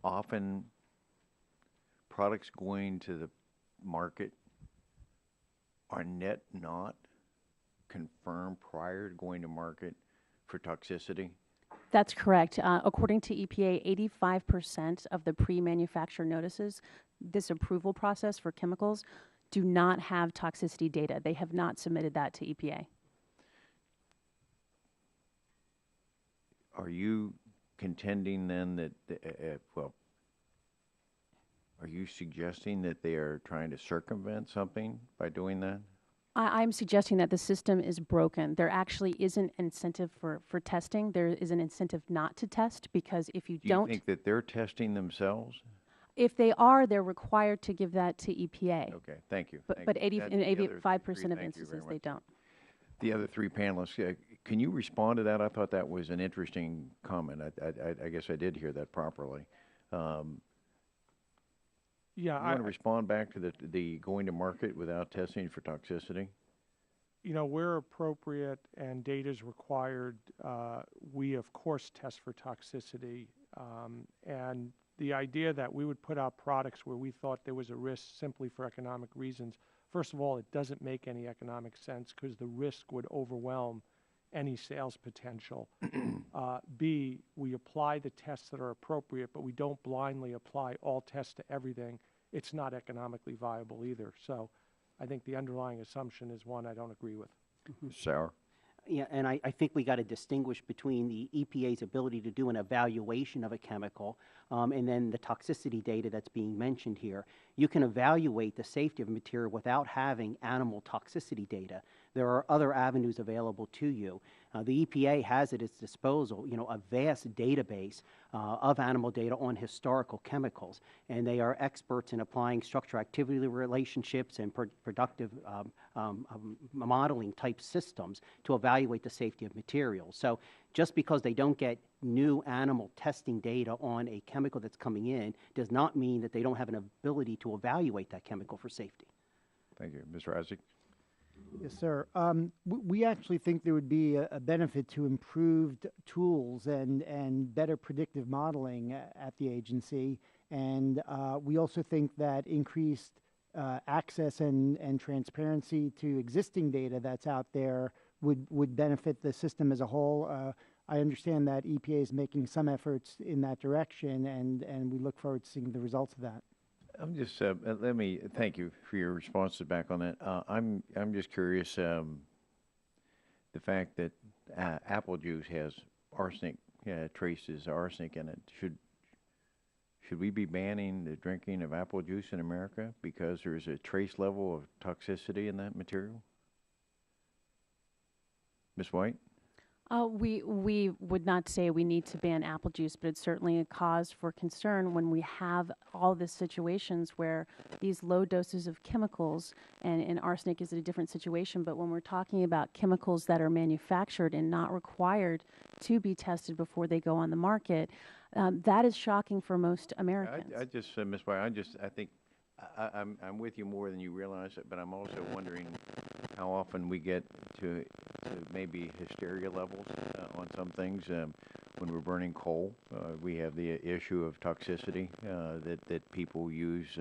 often products going to the market are not confirmed prior to going to market for toxicity? That's correct. According to EPA, 85% of the pre-manufacture notices, this approval process for chemicals, do not have toxicity data. They have not submitted that to EPA. Are you contending then that, well, are you suggesting that they are trying to circumvent something by doing that? I'm suggesting that the system is broken. There actually isn't incentive for testing. There is an incentive not to test, because if you Do you think that they're testing themselves? if they are, they're required to give that to EPA. Okay, thank you. But, Thank but you. 80, That- in the other 85% of three, thank you very instances, they much. don't. The other three panelists, can you respond to that? I thought that was an interesting comment. I guess I did hear that properly. Yeah, You want to respond back to the going to market without testing for toxicity? you know, where appropriate and data is required, we of course test for toxicity. And the idea that we would put out products where we thought there was a risk simply for economic reasons, first of all, it doesn't make any economic sense because the risk would overwhelm any sales potential. B, we apply the tests that are appropriate, but we don't blindly apply all tests to everything. It's not economically viable either. So I think the underlying assumption is one I don't agree with. Sour? Yeah, and I think we got to distinguish between the EPA's ability to do an evaluation of a chemical and then the toxicity data that's being mentioned here. You can evaluate the safety of a material without having animal toxicity data. There are other avenues available to you. The EPA has at its disposal, you know, a vast database of animal data on historical chemicals, and they are experts in applying structure-activity relationships and productive modeling type systems to evaluate the safety of materials. So just because they don't get new animal testing data on a chemical that's coming in does not mean that they don't have an ability to evaluate that chemical for safety. Thank you. Mr. Isaac? Yes, sir. We actually think there would be a benefit to improved tools and better predictive modeling at the agency. And we also think that increased access and transparency to existing data that's out there would benefit the system as a whole. I understand that EPA is making some efforts in that direction, and we look forward to seeing the results of that. I'm just, let me, thank you for your responses back on that. I'm just curious, the fact that apple juice has arsenic, traces arsenic in it. Should we be banning the drinking of apple juice in America because there's a trace level of toxicity in that material? Ms. White? We would not say we need to ban apple juice, but it's certainly a cause for concern when we have all these situations where these low doses of chemicals, and arsenic is a different situation, but when we're talking about chemicals that are manufactured and not required to be tested before they go on the market, that is shocking for most Americans. I just, Ms. White, I think I'm with you more than you realize it, but I'm also wondering how often we get to maybe hysteria levels on some things. When we're burning coal, we have the issue of toxicity that people use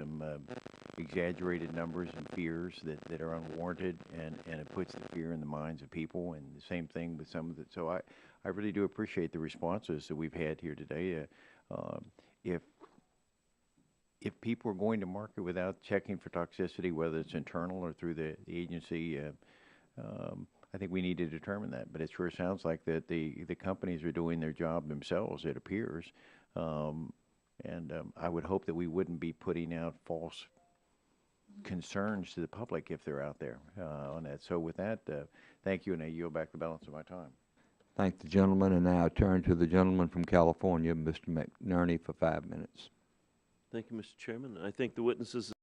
exaggerated numbers and fears that are unwarranted, and it puts the fear in the minds of people. And the same thing with some of the. So I really do appreciate the responses that we've had here today. If people are going to market without checking for toxicity, whether it's internal or through the agency, I think we need to determine that. But it sure sounds like that the companies are doing their job themselves, it appears. And I would hope that we wouldn't be putting out false concerns to the public if they're out there on that. So with that, thank you, and I yield back the balance of my time. Thank the gentleman, and now I turn to the gentleman from California, Mr. McNerney, for 5 minutes. Thank you, Mr. Chairman. I thank the witnesses